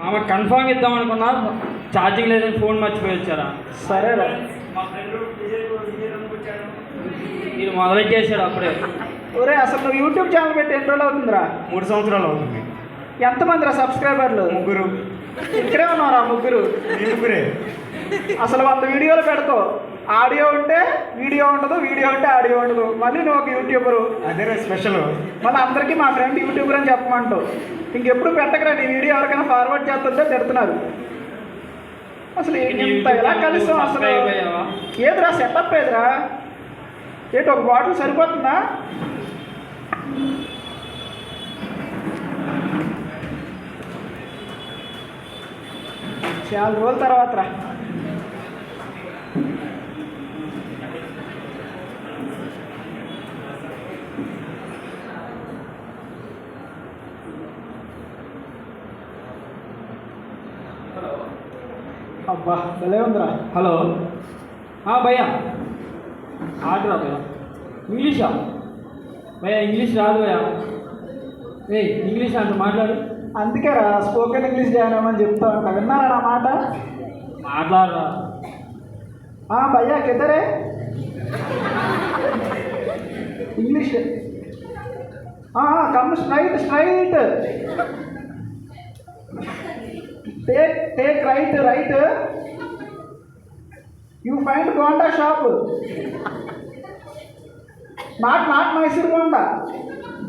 ఆమె కన్ఫామ్ ఇద్దాం అనుకున్నా, ఛార్జింగ్ లేదని ఫోన్ మర్చిపోయి వచ్చారా? సరేరా. మా ఫ్రెండ్ మీరు మొదలెట్టేసాడు అప్పుడే. ఒరే అసలు నువ్వు యూట్యూబ్ ఛానల్ పెట్టి ఎన్ని రోజులు అవుతుందిరా? 3 సంవత్సరాలు అవుతుంది. ఎంతమంది రా సబ్స్క్రైబర్లు? 3. ఇక్కడే ఉన్నారా 3? 3. అసలు 100 వీడియోలు పెడతావు, ఆడియో ఉంటే వీడియో ఉండదు, వీడియో ఉంటే ఆడియో ఉండదు. మళ్ళీ నువ్వు ఒక యూట్యూబరు. అదే స్పెషల్. మళ్ళీ అందరికీ మా ఫ్రెండ్ యూట్యూబర్ అని చెప్పమంటావు. ఇంకెప్పుడు పెట్టకరా, నీ వీడియో ఎవరికైనా ఫార్వర్డ్ చేస్తుంటే తిడుతున్నారు. అసలు ఇంత ఎలా కలిసాం అసలు? ఏదిరా సెటప్ ఏదిరా? ఏంటి ఒక బాటిల్ సరిపోతుందా? చాలా రోజుల తర్వాత రా. అబ్బా భలే ఉందిరా. హలో భయ్యా, ఆర్డరా భయ్యా? ఇంగ్లీషా భయ్యా? ఇంగ్లీష్ రాదు భయ్యా. ఇంగ్లీష్ అంటూ మాట్లాడు. అందుకే రా స్పోకెన్ ఇంగ్లీష్ జాయిన్ అవ్వమని చెప్తా ఉంటా. విన్నారా నా మాట? మాట్లాడరా. భయ్యా కిద్దరే English. Come straight straight, take right right, you find bonda shop, not Mysore bonda,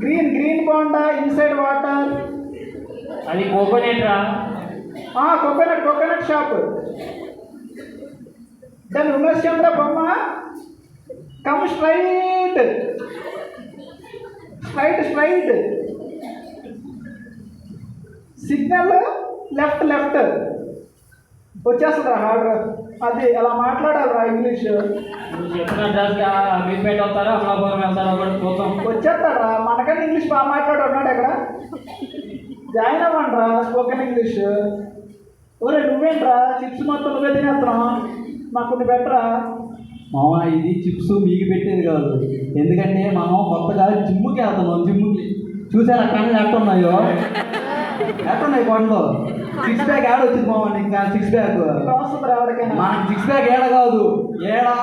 green bonda inside water. అది కోకోనట్ రా. Coconut shop. దాని ఉమేష్ చంద్ర బొమ్మ. Come straight straight, signal left వచ్చేస్తుందా హార్డర్? అది అలా మాట్లాడాలిరా ఇంగ్లీష్. నువ్వు చెప్పిన అడ్రస్కి అమీర్పేట అవుతారా, అమలాపురం వెళ్తారా కూడా చూద్దాం. వచ్చేస్తారా? మనకన్నా ఇంగ్లీష్ బాగా మాట్లాడున్నాడు ఎక్కడ. జాయిన్ అవ్వండిరా స్పోకెన్ ఇంగ్లీష్. ఒరే నువ్వేంట్రా చిప్స్ మొత్తం నువ్వే తినేస్తున్నావు, మాకు కొన్ని బెటరా? మామ ఇది చిప్స్ మీకు పెట్టేది కాదు, ఎందుకంటే మనం కొత్తగా జిమ్కి వెళ్తున్నాం. జిమ్కి చూసారా కళ్ళు ఎట్టున్నాయో? ఎట్టున్నాయి కొండలు. 6 ప్యాక్ ఏడ వచ్చింది మామ నీకు? 6 ప్యాక్ మనకి 6 ప్యాక్ ఏడ కాదు, ఏడా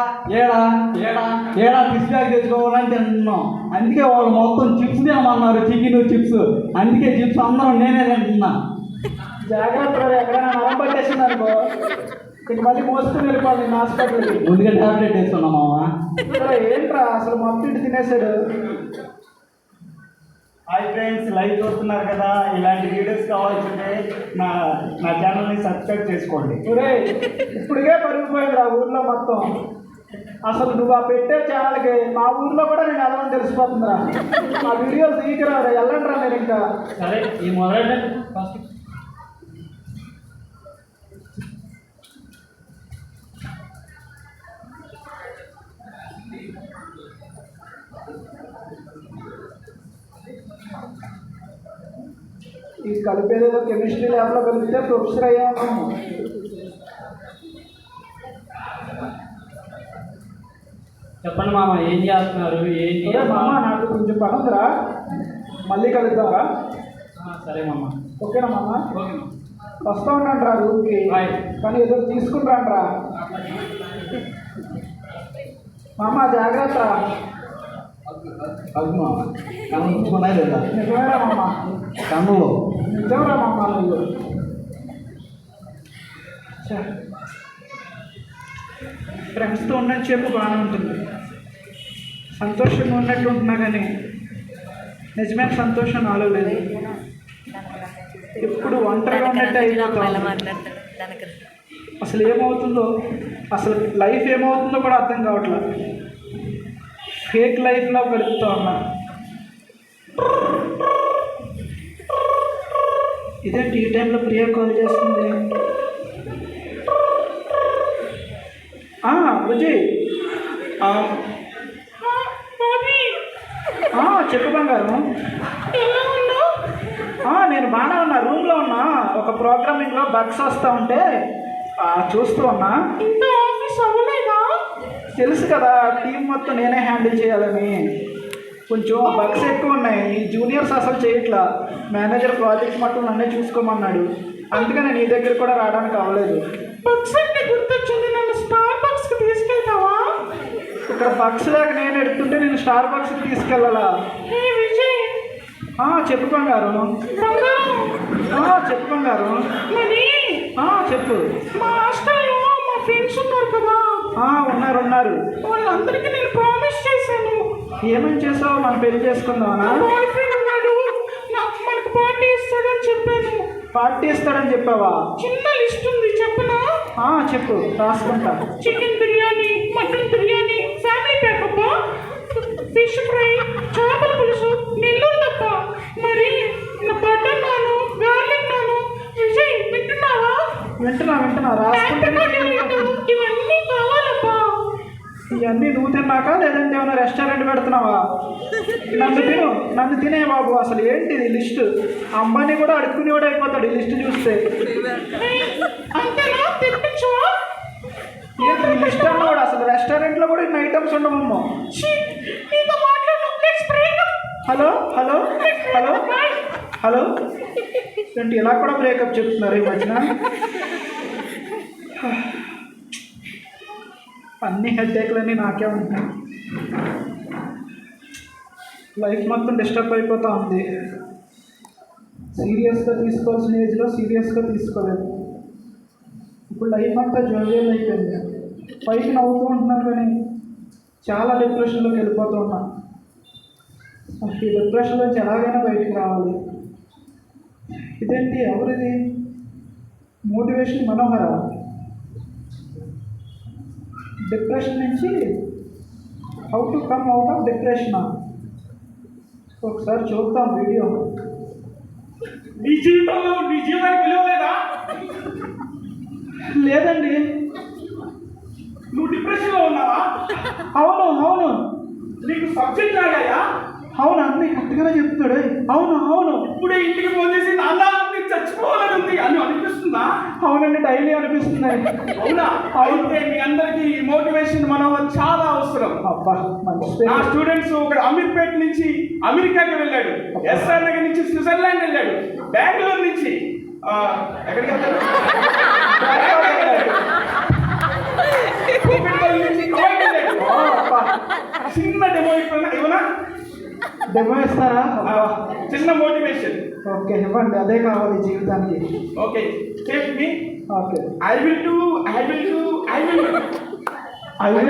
6 ప్యాక్ తెచ్చుకోవాలని తింటున్నాం. అందుకే వాళ్ళు మొత్తం చిప్స్ తినమన్నారు, చికెన్ చిప్స్. అందుకే చిప్స్ అందరం నేనే తింటున్నా. జాగ్రత్త, ఎక్కడైనా నరం పట్టేసింది అనుకో ఇక మళ్ళీ మోసుకుని వెళ్ళిపోవాలి నేను హాస్పిటల్కి. ముందుగా టాబ్లెట్ వేస్తున్నా మామ. ఏంట్రా అసలు మొత్తం ఇంటి తినేసాడు. హాయ్ ఫ్రెండ్స్, లైవ్ చూస్తున్నారు కదా, ఇలాంటి వీడియోస్ కావాల్సింటే నా ఛానల్ని సబ్స్క్రైబ్ చేసుకోండి. ఇప్పుడుగే పెరిగిపోయింది ఆ ఊర్లో మొత్తం. అసలు నువ్వు ఆ పెట్టే ఛానల్కి మా ఊర్లో కూడా నేను ఎలాగని తెలిసిపోతుందిరా. ఆ వీడియోలు తీయకరా, వెళ్ళండి రా మీరు. ఇంకా సరే ఈ మొదలెట్టండి ఫస్ట్. ఈ కలిపేదేదో కెమిస్ట్రీ ల్యాబ్లో కలిపితే ప్రొఫెసర్ అయ్యాము. చెప్పండి మామ, ఏం చేస్తున్నారు? మామ నాకు కొంచెం పని ఉందిరా, మళ్ళీ కలుద్దాంరా. సరే మామ. ఓకేనా మామ? ఓకే మామ. వస్తూ ఉన్నాను రా రూమ్కి, కానీ ఏదో తీసుకుంటాను రా. మామ జాగ్రత్త. అది మామ కన్ను ఉంచుకున్నాయి లేదా? నిజమేరా మామ, కన్నులో నిజంరా మామ. నువ్వు ఫ్రెండ్స్తో ఉన్నంతసేపు బాగానే ఉంటుంది, సంతోషంగా ఉన్నట్టు ఉంటున్నా, కానీ నిజమైన సంతోషం నాలో లేదు. ఎప్పుడు ఒంటరిగా ఉన్నట్టు అయిపోతాం. అసలు ఏమవుతుందో, అసలు లైఫ్ ఏమవుతుందో కూడా అర్థం కావట్లేదు. ఫేక్ లైఫ్లో గడుపుతా ఉన్నా. ఇదే టీ టైంలో ప్రియా కాల్ చేస్తుంది. విజయ్ చెప్పు బంగారం. నేను బాగానే ఉన్నా, రూమ్లో ఉన్నా. ఒక ప్రోగ్రామింగ్లో బగ్స్ వస్తూ ఉంటే చూస్తూ ఉన్నా. తెలుసు కదా టీం మొత్తం నేనే హ్యాండిల్ చేయాలని. కొంచెం బగ్స్ ఎక్కువ ఉన్నాయి. ఈ జూనియర్స్ అసలు చేయట్లా. మేనేజర్ ప్రాజెక్ట్ మట్టుకు నన్నే చూసుకోమన్నాడు. అందుకని నీ దగ్గర కూడా రావడానికి అవ్వలేదు. బగ్స్ అంటే గుర్తొచ్చింది, నన్ను స్టార్ బక్స్కి తీసుకెళ్తావా? ఇక్కడ బగ్స్ లాగా నేను ఎడుతుంటే నేను స్టార్ బక్స్కి తీసుకెళ్ళాలా? హే విజయ్, చెప్పు బంగారు. బంగారం, చెప్పు బంగారు. మరి చెప్పు. మా హాస్టల్లో మా ఫ్రెండ్స్ ఉన్నారు కదా, ఉన్నారు. వాళ్ళందరికీ నేను ప్రామిస్ చేశాను. ఏమని చేసావు? మనం పెళ్లి చేసుకుందామనా? బాయ్ ఫ్రెండ్ ఉన్నాడు, మనకు పార్టీ ఇస్తాడని చెప్పాను. పార్టీ ఇస్తాడని చెప్పావా? చిన్న లిస్ట్ ఉంది, చెప్పనా? చెప్పు, రాసుకుంటా. Chicken biryani, mutton biryani, family pack, fish fry, చేపల పులుసు, నెల్లూరు తప్ప, మరి బటర్ నాను, గార్లిక్ నాను. విజయ్ వింటున్నావా? వింటున్నా. రాసుకుంటే ఇవన్నీ కావాలబ్బా. ఇవన్నీ నువ్వు తిన్నాక లేదంటే ఏమైనా రెస్టారెంట్ పెడుతున్నావా? నన్ను తినే బాబు. అసలు ఏంటిది లిస్ట్? అంబానీ కూడా అడుక్కునేవాడు అయిపోతాడు ఈ లిస్ట్ చూస్తే. అంతేనా? తెప్పించవా? ఏంటి ఈ లిస్ట్ అన్నవాడు? అసలు రెస్టారెంట్లో కూడా ఇన్ని ఐటమ్స్ ఉండమమ్మో. నీతో మాట్లాడు. Let's breakup. హలో ఏంటి ఇలా కూడా బ్రేకప్ చెప్తున్నారు ఈ మధ్యన? అన్ని హెడ్ఏక్లన్నీ నాకే ఉంటాయి. లైఫ్ మొత్తం డిస్టర్బ్ అయిపోతూ ఉంది. సీరియస్గా తీసుకోవాల్సిన ఏజ్లో సీరియస్గా తీసుకోలేదు. ఇప్పుడు లైఫ్ అంతా జోవియల్ అయిపోయింది. పైకి నవ్వుతూ ఉంటున్నాను కానీ చాలా డిప్రెషన్లోకి వెళ్ళిపోతూ ఉన్నా. ఈ డిప్రెషన్ నుంచి ఎలాగైనా బయటికి రావాలి. ఇదేంటి? ఎవరిది? మోటివేషన్ మనోహర. డిప్రెషన్ నుంచి how to come out of depression. ఒకసారి చూద్దాం వీడియో. నీ జీవితంలో నీ జీవితానికి విలువ లేదా? లేదండి. నువ్వు డిప్రెషన్లో ఉన్నావా? అవును. నీకు సబ్జెక్ట్ లాగాయా? అవును, అన్నీ కరెక్ట్గానే చెప్తాడు. అవును. ఇప్పుడే ఇంటికి ఫోన్ చేసి నాన్న నీకు చచ్చిపోవాలని ఉంది అని అనిపిస్తుందా? అవునండి, డైలీ అనిపిస్తుంది. అవునా? అయితే మీ అందరికీ మోటివేషన్ మనోహర్ చాలా అవసరం. అబ్బా, మంచి. నా స్టూడెంట్స్ ఒకడు అమీర్పేట్ నుంచి అమెరికాకి వెళ్ళాడు, ఎస్ఆర్ నగర్ నుంచి స్విట్జర్లాండ్ వెళ్ళాడు, బెంగళూరు నుంచి ఎక్కడికి వెళ్తాడు? నుంచి కువైట్ వెళ్ళాడు. చిన్న డెమో ఇవ్వనా? డెమో ఇస్తారా? చిన్న మోటివేషన్. ఓకే, ఇవ్వండి. అదే కావాలి జీవితానికి. Okay, take me. Okay. I will do. I will do. I have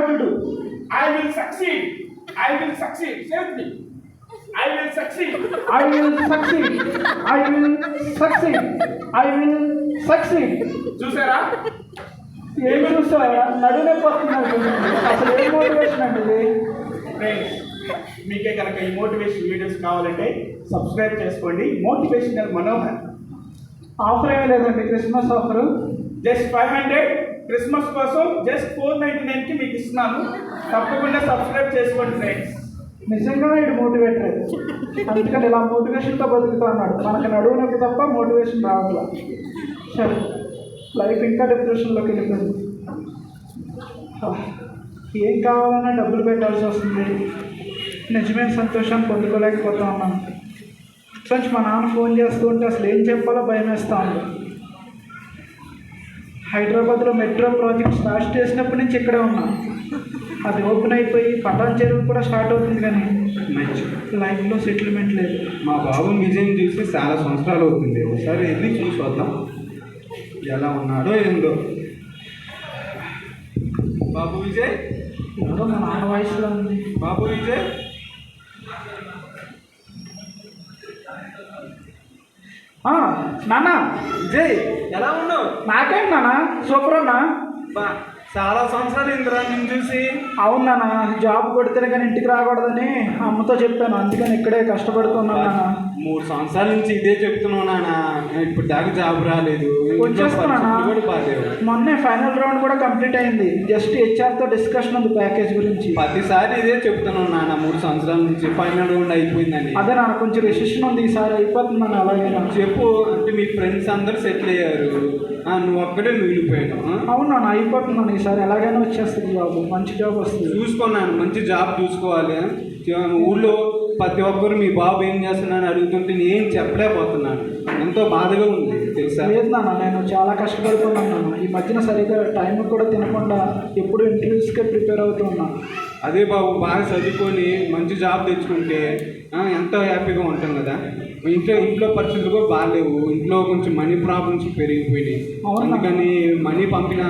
to do. I will succeed. Save me. I will succeed. చూసారా? ఏమి చూస్తారా? నడునే పోతున్నారు. అసలు ఏ మోటివేషన్ అండి ఇది? ఫ్రెండ్స్, మీకే కనుక ఈ మోటివేషన్ వీడియోస్ కావాలంటే సబ్స్క్రైబ్ చేసుకోండి. మోటివేషనల్ మనోహర్. ఆఫర్ ఏమీ లేదండి, క్రిస్మస్ ఆఫరు. జస్ట్ 500 క్రిస్మస్ కోసం జస్ట్ 499కి మీకు ఇస్తున్నాను. తప్పకుండా సబ్స్క్రైబ్ చేసుకోండి ఫ్రెండ్స్. నిజంగా ఇది మోటివేటర్. అందుకని ఇలా మోటివేషన్తో బతుకుతా అన్నాడు. మనకు నడువు నొప్పి తప్ప మోటివేషన్ రావట్లా. సరే, లైఫ్ ఇంకా డిప్రెషన్లోకి వెళ్ళిపోయింది. ఏం కావాలన్నా డబ్బులు పెట్టాల్సి వస్తుంది. నిజమైన సంతోషాన్ని పొందుకోలేకపోతా ఉన్నాను. కొంచెం మా నాన్న ఫోన్ చేస్తూ ఉంటే అసలు ఏం చెప్పాలో భయం వేస్తూ ఉంది. హైదరాబాద్లో మెట్రో ప్రాజెక్ట్ స్టార్ట్ చేసినప్పటి నుంచి ఇక్కడే ఉన్నాను. అది ఓపెన్ అయిపోయి పటాన్ చెరువు కూడా స్టార్ట్ అవుతుంది కానీ లైఫ్లో సెటిల్మెంట్ లేదు. మా బాబు విజయం చూసి చాలా సంవత్సరాలు అవుతుంది. ఒకసారి వెళ్ళి చూసి వద్దాం ఎలా ఉన్నాడో ఏందో. బాబు విజయ్, ఎవరో మా నాన్న వయసులో ఉంది. బాబు విజయ్, నాన్న. విజయ్ ఎలా ఉన్నావు? నాకేంటి నాన్న? సూపర్ అన్నా. బా చాలా సంవత్సరాలు ఇందిరా నేను చూసి. అవును నాన్న, జాబ్ కొడితేనే కానీ ఇంటికి రాకూడదని అమ్మతో చెప్పాను, అందుకని ఇక్కడే కష్టపడుతున్నాను నాన్న. 3 సంవత్సరాల నుంచి ఇదే చెప్తున్నావు నాన్న, ఇప్పుడు దాకా జాబ్ రాలేదు, వచ్చేస్తున్నానా? కూడా బాగాలేవు. మొన్నే ఫైనల్ రౌండ్ కూడా కంప్లీట్ అయింది, జస్ట్ హెచ్ఆర్తో డిస్కషన్ ఉంది ప్యాకేజ్ గురించి. ప్రతిసారి ఇదే చెప్తున్నావు నాన్న, 3 సంవత్సరాల నుంచి ఫైనల్ రౌండ్ అయిపోయిందని. అదే నాన్న, కొంచెం రెసిషన్ ఉంది, ఈసారి అయిపోతుంది నాన్న. అలాగే చెప్పు, అంటే మీ ఫ్రెండ్స్ అందరూ సెటిల్ అయ్యారు, నువ్వు ఒక్కడే మిగిలిపోయాను. అవును నాన్న, అయిపోతున్నాను, ఈసారి ఎలాగైనా వచ్చేస్తుంది జాబ్, మంచి జాబ్ వస్తుంది. చూసుకున్నాను, మంచి జాబ్ చూసుకోవాలి. ఊళ్ళో ప్రతి ఒక్కరు మీ బాబు ఏం చేస్తున్నాను అడుగుతుంటే నేను చెప్పలేకపోతున్నాను, ఎంతో బాధగా ఉంది తెలుసా. లేదు నాన్న, నేను చాలా కష్టపడుతున్నాను నాన్న. ఈ మధ్యన సరిగ్గా టైం కూడా తినకుండా ఎప్పుడు ఇంటర్వ్యూస్కే ప్రిపేర్ అవుతున్నాను. అదే బాబు, బాగా చదువుకొని మంచి జాబ్ తెచ్చుకుంటే ఎంతో హ్యాపీగా ఉంటాం కదా. ఇంట్లో పరిస్థితులు కూడా బాగాలేవు, ఇంట్లో కొంచెం మనీ ప్రాబ్లమ్స్ పెరిగిపోయినాయి, అందుకని మనీ పంపిన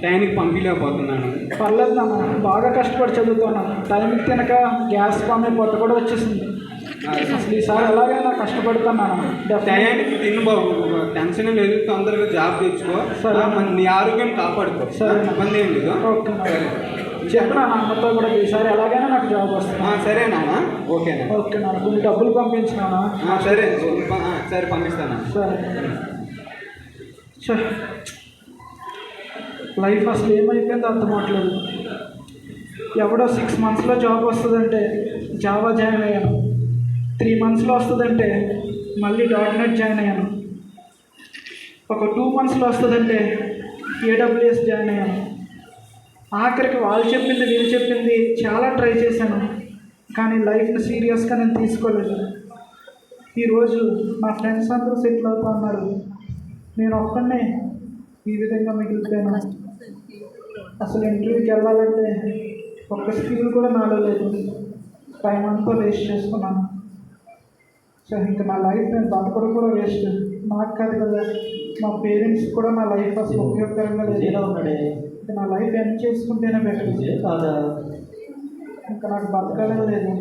టైంకి పంపించలేకపోతున్నాను. పర్లేదు నాన్న, బాగా కష్టపడి చదువుతున్నాను. టైంకి తినక గ్యాస్ పంపే కొత్త కూడా వచ్చేసింది. అసలు ఈసారి ఎలాగైనా కష్టపడుతున్నాను. టైంకి తిను బాబు, టెన్షన్ లేదు, తొందరగా జాబ్ తెచ్చుకో, నీ ఆరోగ్యం కాపాడుకో. సరే, ఇబ్బంది ఏం లేదు. చెప్పినా అమ్మతో కూడా ఈసారి ఎలాగైనా నాకు జాబ్ వస్తుంది. సరేనా? ఓకేనా? ఓకే నాన్న, కొన్ని డబ్బులు పంపించినానా? సరే సరే పంపిస్తాను. సరే, లైఫ్ అసలు ఏమైపోయిందో అర్థమవట్లేదు. ఎవడో 6 మంత్స్లో జాబ్ వస్తుందంటే జావా జాయిన్ అయ్యాను, 3 మంత్స్లో వస్తుందంటే మళ్ళీ .NET జాయిన్ అయ్యాను, ఒక 2 మంత్స్లో వస్తుందంటే AWS జాయిన్ అయ్యాను. ఆఖరికి వాళ్ళు చెప్పింది వీళ్ళు చెప్పింది చాలా ట్రై చేశాను, కానీ లైఫ్ని సీరియస్గా నేను తీసుకోలేదు. ఈరోజు నా ఫ్రెండ్స్ అందరూ సెటిల్ అవుతూ ఉన్నారు, నేను ఒక్కనే ఈ విధంగా మిగిలిపోయాను. అసలు ఇంటర్వ్యూకి వెళ్ళాలంటే ఒక్క స్కిల్ కూడా నాలో లేదు, టైం అంతా వేస్ట్ చేసుకున్నాను. సో ఇంకా నా లైఫ్ నేను బతకడం కూడా వేస్ట్. నాకు కాదు కదా, మా పేరెంట్స్ కూడా నా లైఫ్ అసలు ఉపయోగకరంగా లేదు. ఉన్నాడే నా లైఫ్ ఎండ్ చేసుకుంటేనే బెటర్ కాదా, ఇంకా నాకు బతకాలని లేదు.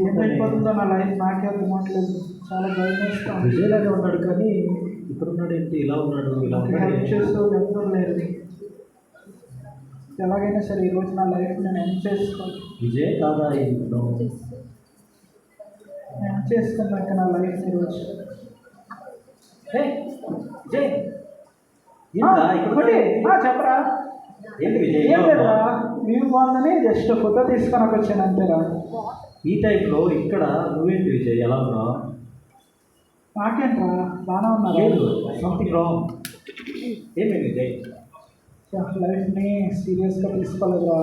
ఏమైపోతుందో నా లైఫ్ నాకే అర్థమవట్లేదు, చాలా భయం వేస్తాను. విజయలాగా ఉన్నాడు కానీ ఇక్కడ ఉన్నాడు ఏంటి, ఇలా ఉన్నాడు, ఇలా హెల్ప్ చేస్తూ ఎవరు లేరు. ఎలాగైనా సరే ఈరోజు నా లైఫ్ నేను ఎండ్ చేసుకోవాలి. విజయ్ కాదా ఇంట్లో ఎండ్ చేసుకున్నాక నా లైఫ్ ఈరోజు. విజయ్ చెప్పరా? ఏంటి విజయ్? ఏం లేదురా, మీరు బాగుందని జస్ట్ ఫోటో తీసుకొని వచ్చాను అంతేరా. ఈ టైంలో ఇక్కడ నువ్వేంటి విజయ్, ఎలా ఉన్నావు? నాకేంట్రా, బాగానే ఉన్నారు. Something wrong. ఏమైంది విజయ్? లైఫ్ని సీరియస్గా తీసుకోలేదురా.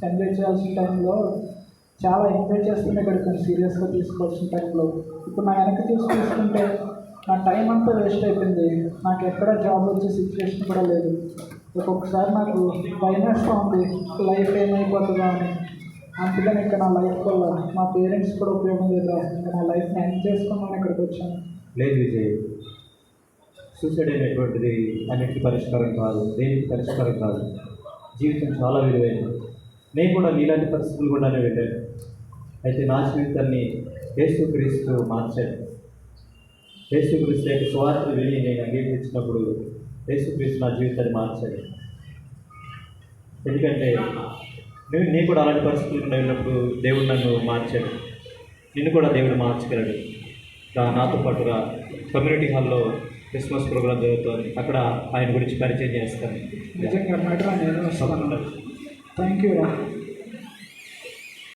ఎంజాయ్ చేయాల్సిన టైంలో చాలా ఎంజాయ్ చేస్తూనే గడిపాను, సీరియస్గా తీసుకోవాల్సిన టైంలో. ఇప్పుడు నా వెనక్కి తీసుకుంటే నా టైం అంతా వేస్ట్ అయిపోయింది. నాకు ఎక్కడ జాబ్ వచ్చే సిచ్యువేషన్ కూడా లేదు. ఒక్కొక్కసారి నాకు భయం వేస్తూ ఉంది లైఫ్ ఏమైపోతుందా అని. అందుకని ఇక్కడ నా లైఫ్ వల్ల మా పేరెంట్స్ కూడా ఉపయోగం లేదా, ఇంకా నా లైఫ్ని ఎండ్ చేసుకున్నాను ఇక్కడికి వచ్చాను. లేదు విజయ్, సూసైడ్ అనేటువంటిది అన్నిటికీ పరిష్కారం కాదు, దేనికి పరిష్కారం కాదు. జీవితం చాలా విలువైనది. నేను కూడా నీలాంటి పరిస్థితులు కూడానే వెళ్ళాను. అయితే నా జీవితాన్ని యేసుక్రీస్తు మార్చాడు. యేసుక్రీస్తు యొక్క స్వార్థ విని నేను అంగీకరించినప్పుడు యేసుక్రీస్తు నా జీవితాన్ని మార్చాడు. ఎందుకంటే నేను కూడా అలాంటి పరిస్థితులు ఉన్నప్పుడు దేవుడు నన్ను మార్చాడు. నిన్ను కూడా దేవుడు మార్చగలడు. నాతో పాటుగా కమ్యూనిటీ హాల్లో క్రిస్మస్ ప్రోగ్రాం జరుగుతుంది, అక్కడ ఆయన గురించి పరిచయం చేస్తాను. నిజంగా మ్యాటర్ నేను వస్తాను. థ్యాంక్ యూ రా.